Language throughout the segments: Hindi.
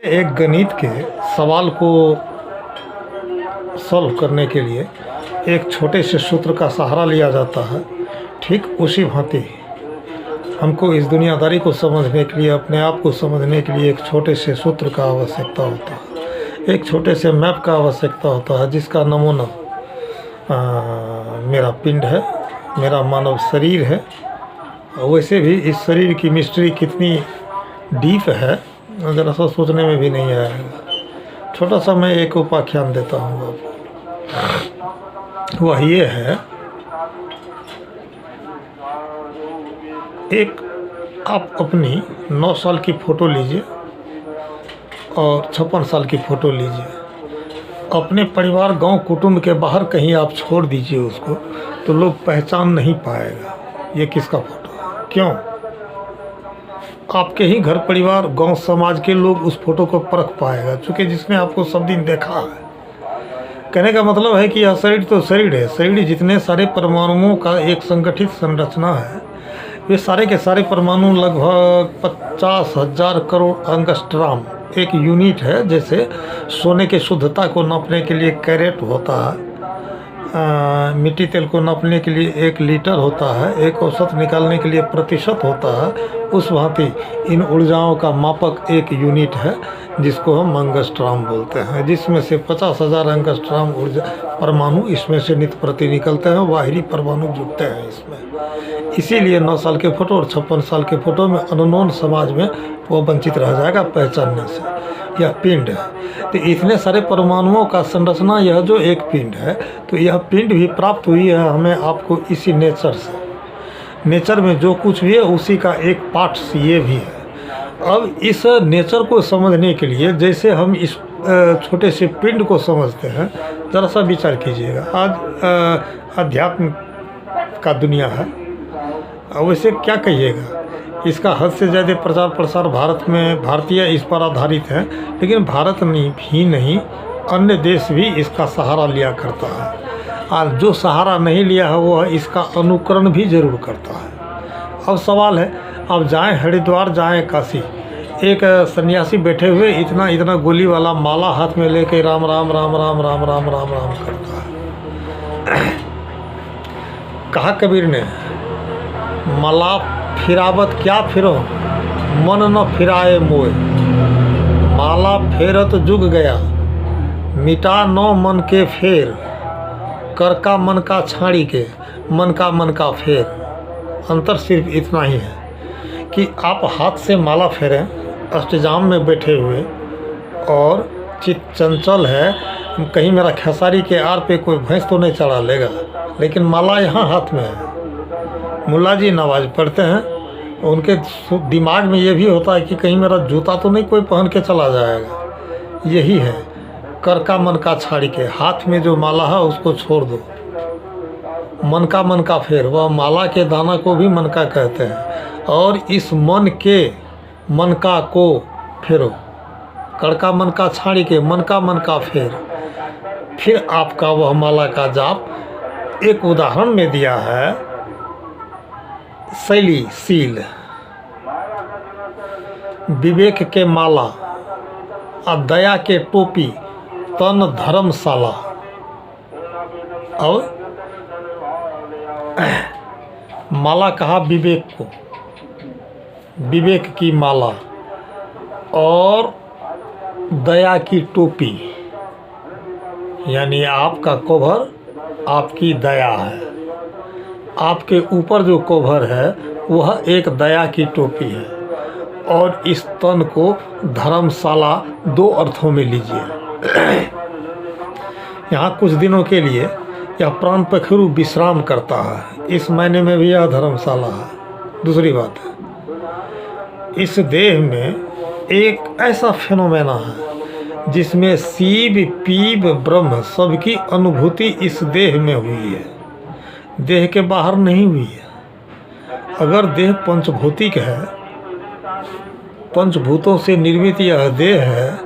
एक गणित के सवाल को सॉल्व करने के लिए एक छोटे से सूत्र का सहारा लिया जाता है। ठीक उसी भांति हमको इस दुनियादारी को समझने के लिए, अपने आप को समझने के लिए एक छोटे से सूत्र का आवश्यकता होता है, एक छोटे से मैप का आवश्यकता होता है, जिसका नमूना मेरा पिंड है, मेरा मानव शरीर है। वैसे भी इस शरीर की मिस्ट्री कितनी डीप है ज़रा सा सोचने में भी नहीं आएगा। छोटा सा मैं एक उपाख्यान देता हूँ आपको। वह ये है, एक आप अपनी 9 साल की फ़ोटो लीजिए और 56 साल की फ़ोटो लीजिए। अपने परिवार, गांव, कुटुंब के बाहर कहीं आप छोड़ दीजिए उसको, तो लोग पहचान नहीं पाएगा ये किसका फ़ोटो है। क्यों? आपके ही घर परिवार, गांव, समाज के लोग उस फोटो को परख पाएगा, क्योंकि जिसने आपको सब दिन देखा है। कहने का मतलब है कि यह शरीर तो शरीर है। शरीर जितने सारे परमाणुओं का एक संगठित संरचना है, वे सारे के सारे परमाणु लगभग 50,000 करोड़ एंगस्ट्रॉम एक यूनिट है। जैसे सोने के शुद्धता को नापने के लिए कैरेट होता है, मिट्टी तेल को नापने के लिए 1 लीटर होता है, एक औसत निकालने के लिए प्रतिशत होता है। उस भांति इन ऊर्जाओं का मापक एक यूनिट है जिसको हम एंगस्ट्रॉम बोलते हैं, जिसमें से 50,000 एंगस्ट्रॉम ऊर्जा परमाणु इसमें से नित्य प्रति निकलते हैं, बाहरी परमाणु जुड़ते हैं इसमें। इसीलिए 9 साल के फ़ोटो और 56 साल के फ़ोटो में अननोन समाज में वो वंचित रह जाएगा पहचानने से। यह पिंड है। तो इतने सारे परमाणुओं का संरचना यह जो एक पिंड है, तो यह पिंड भी प्राप्त हुई है हमें आपको इसी नेचर से। नेचर में जो कुछ भी है उसी का एक पार्ट ये भी है। अब इस नेचर को समझने के लिए, जैसे हम इस छोटे से पिंड को समझते हैं, ज़रा सा विचार कीजिएगा। आज अध्यात्म का दुनिया है, वैसे क्या कहिएगा, इसका हद से ज़्यादा प्रचार प्रसार भारत में, भारतीय इस पर आधारित है। लेकिन भारत ही नहीं, अन्य देश भी इसका सहारा लिया करता है। और जो सहारा नहीं लिया है वह इसका अनुकरण भी जरूर करता है। अब सवाल है, अब जाएं हरिद्वार, जाएं काशी, एक सन्यासी बैठे हुए इतना इतना गोली वाला माला हाथ में लेके राम राम राम राम राम राम राम राम करता है। कहा कबीर ने, माला फिरावत क्या फिरो, मन न फिराए मोए। माला फेरत जुग गया, मिटा नो मन के फेर। कर का मन का छाड़ी के, मन का फेर। अंतर सिर्फ इतना ही है कि आप हाथ से माला फेरें अष्टजाम में बैठे हुए और चित्त चंचल है, कहीं मेरा खेसारी के आर पे कोई भैंस तो नहीं चढ़ा लेगा, लेकिन माला यहाँ हाथ में है। मुल्ला जी नमाज पढ़ते हैं, उनके दिमाग में ये भी होता है कि कहीं मेरा जूता तो नहीं कोई पहन के चला जाएगा। यही है, कर का मन का छाड़ी के, हाथ में जो माला है उसको छोड़ दो। मन का फेर, वह माला के दाना को भी मन का कहते हैं। और इस मन का को फेरो, कर का मन का छाड़ी के, मन का फेर। फिर आपका वह माला का जाप एक उदाहरण में दिया है, शैली सील, विवेक के माला और दया के टोपी, तन धर्मशाला। और माला कहा विवेक को, विवेक की माला, और दया की टोपी, यानी आपका कवर आपकी दया है। आपके ऊपर जो कवर है वह एक दया की टोपी है। और इस तन को धर्मशाला 2 अर्थों में लीजिए। यहाँ कुछ दिनों के लिए यह प्राण पखरू विश्राम करता है, इस मायने में भी यह धर्मशाला है। दूसरी बात है, इस देह में एक ऐसा फिनोमेना है जिसमें शिव पीव ब्रह्म सबकी अनुभूति इस देह में हुई है, देह के बाहर नहीं हुई है। अगर देह पंचभौतिक है, पंचभूतों से निर्मित यह देह है,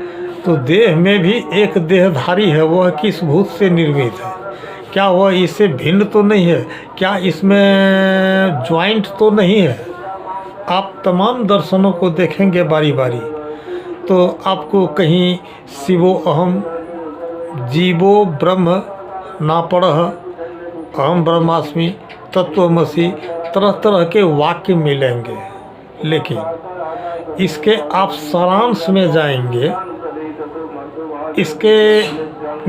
तो देह में भी एक देहधारी है। वह किस भूत से निर्मित है? क्या वह इससे भिन्न तो नहीं है? क्या इसमें ज्वाइंट तो नहीं है? आप तमाम दर्शनों को देखेंगे बारी बारी, तो आपको कहीं शिवो अहम जीवो ब्रह्म ना पढ़ अहम ब्रह्मास्मि तत्वमसि तरह तरह के वाक्य मिलेंगे, लेकिन इसके आप सारांश में जाएंगे, इसके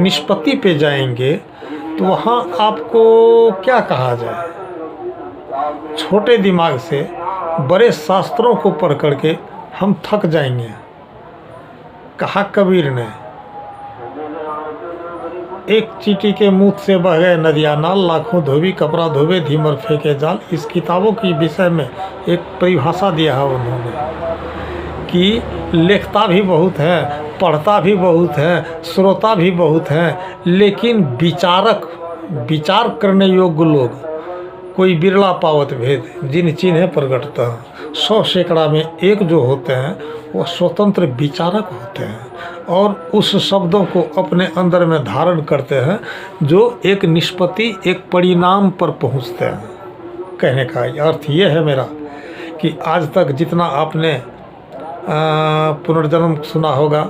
निष्पत्ति पे जाएंगे, तो वहाँ आपको क्या कहा जाए, छोटे दिमाग से बड़े शास्त्रों को पढ़ करके हम थक जाएंगे। कहा कबीर ने, एक चींटी के मुँह से बह गए नदिया नाल, लाखों धोबी कपड़ा धोबे धीमर फेंके जाल। इस किताबों की विषय में एक परिभाषा दिया है उन्होंने कि लिखता भी बहुत है, पढ़ता भी बहुत है, श्रोता भी बहुत हैं, लेकिन विचार करने योग्य लोग कोई बिरला पावत भेद, जिन चिन्ह प्रगटता। 100 सैकड़ा में एक जो होते हैं वो स्वतंत्र विचारक होते हैं और उस शब्दों को अपने अंदर में धारण करते हैं जो एक निष्पत्ति, एक परिणाम पर पहुंचते हैं। कहने का अर्थ ये है मेरा कि आज तक जितना आपने पुनर्जन्म सुना होगा,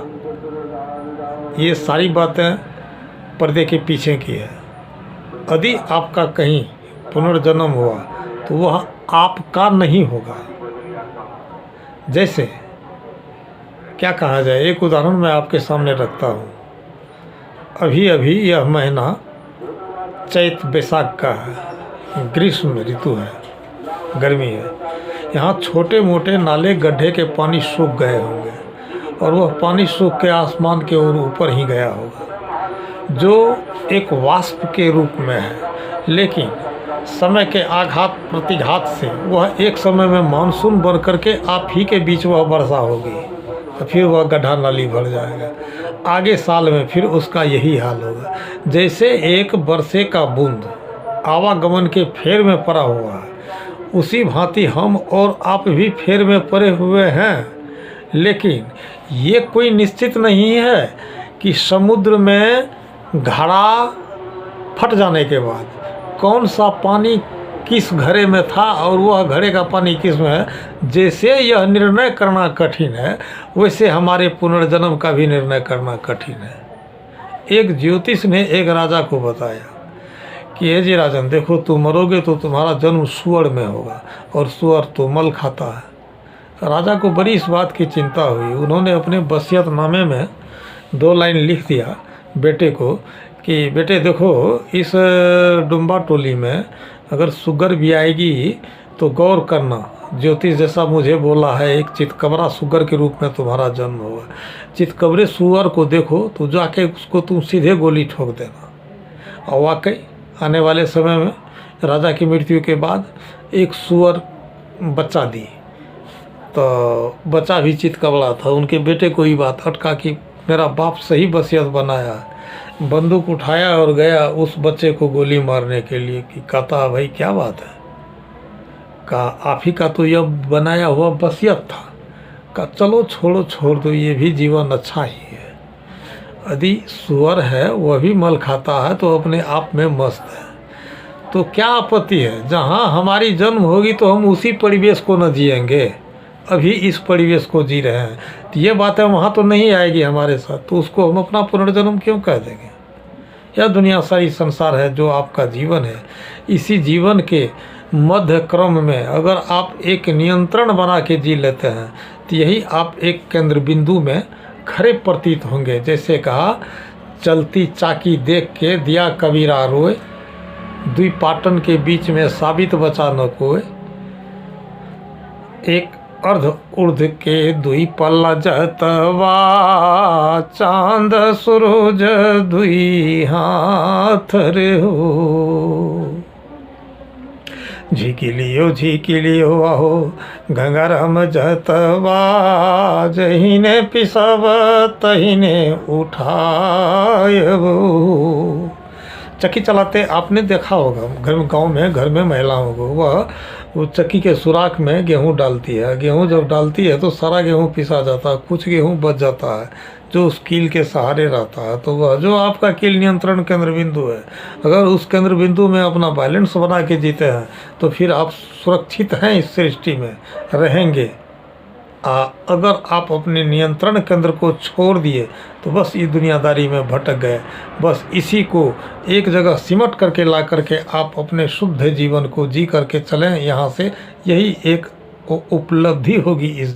ये सारी बातें पर्दे के पीछे की है। यदि आपका कहीं पुनर्जन्म हुआ तो वह आपका नहीं होगा। जैसे क्या कहा जाए, एक उदाहरण मैं आपके सामने रखता हूँ। अभी अभी यह महीना चैत बैसाख का है, ग्रीष्म ऋतु है, गर्मी है। यहाँ छोटे मोटे नाले गड्ढे के पानी सूख गए होंगे और वह पानी सूख के आसमान के ऊपर ही गया होगा, जो एक वाष्प के रूप में है। लेकिन समय के आघात प्रतिघात से वह एक समय में मानसून बन करके आप ही के बीच वह वर्षा होगी, तो फिर वह गड्ढा नाली भर जाएगा। आगे साल में फिर उसका यही हाल होगा। जैसे एक बरसे का बूंद आवागमन के फेर में पड़ा हुआ है, उसी भांति हम और आप भी फेर में पड़े हुए हैं। लेकिन ये कोई निश्चित नहीं है कि समुद्र में घड़ा फट जाने के बाद कौन सा पानी किस घड़े में था और वह घड़े का पानी किस में है। जैसे यह निर्णय करना कठिन है, वैसे हमारे पुनर्जन्म का भी निर्णय करना कठिन है। एक ज्योतिष ने एक राजा को बताया कि हे जी राजन, देखो तुम मरोगे तो तुम्हारा जन्म सूअर में होगा और सूअर तो मल खाता है। राजा को बड़ी इस बात की चिंता हुई। उन्होंने अपने वसीयतनामे में 2 लाइन लिख दिया बेटे को कि बेटे देखो, इस डुम्बा टोली में अगर सुगर भी आएगी तो गौर करना, ज्योतिष जैसा मुझे बोला है, एक चितकबरा सुगर के रूप में तुम्हारा जन्म होगा। चितकबरे सुअर को देखो तो जाके उसको तुम सीधे गोली ठोक देना। और वाकई आने वाले समय में राजा की मृत्यु के बाद एक सुअर बच्चा दी, तो बच्चा भी चितकबरा था। उनके बेटे को ही बात अटका कि मेरा बाप सही वसीयत बनाया। बंदूक उठाया और गया उस बच्चे को गोली मारने के लिए। कि कहता भाई क्या बात है, कहा आप ही का तो यह बनाया हुआ वसीयत था। कहा चलो छोड़ दो, ये भी जीवन अच्छा ही है। यदि सुअर है वह भी मल खाता है तो अपने आप में मस्त है, तो क्या आपत्ति है। जहाँ हमारी जन्म होगी तो हम उसी परिवेश को न जिएंगे, अभी इस परिवेश को जी रहे हैं। तो ये बात है वहाँ तो नहीं आएगी हमारे साथ, तो उसको हम अपना पुनर्जन्म क्यों कह देंगे। यह दुनिया सारी संसार है जो आपका जीवन है। इसी जीवन के मध्य क्रम में अगर आप एक नियंत्रण बना के जी लेते हैं तो यही आप एक केंद्र बिंदु में खरे प्रतीत होंगे। जैसे कहा, चलती चाकी देख के दिया कबीरा रोए, दुई पाटन के बीच में साबित बचा न कोय। एक अर्ध उर्ध के दुई पल्ला जतवा, चांद सूरज दुई हाथ रे हो। झिकी लियो आहो गंगाराम जतवा, जहीने पिसब तहीने उठायबो। चक्की चलाते आपने देखा होगा, गांव में घर में महिलाओं को वो चक्की के सुराख में गेहूं डालती है। गेहूं जब डालती है तो सारा गेहूं पिसा जाता है, कुछ गेहूं बच जाता है जो उस कील के सहारे रहता है। तो वह जो आपका कील नियंत्रण केंद्र बिंदु है, अगर उस केंद्र बिंदु में अपना बैलेंस बना के जीते हैं तो फिर आप सुरक्षित हैं, इस सृष्टि में रहेंगे। अगर आप अपने नियंत्रण केंद्र को छोड़ दिए तो बस इस दुनियादारी में भटक गए। बस इसी को एक जगह सिमट करके ला करके आप अपने शुद्ध जीवन को जी करके चलें यहाँ से, यही एक उपलब्धि होगी इस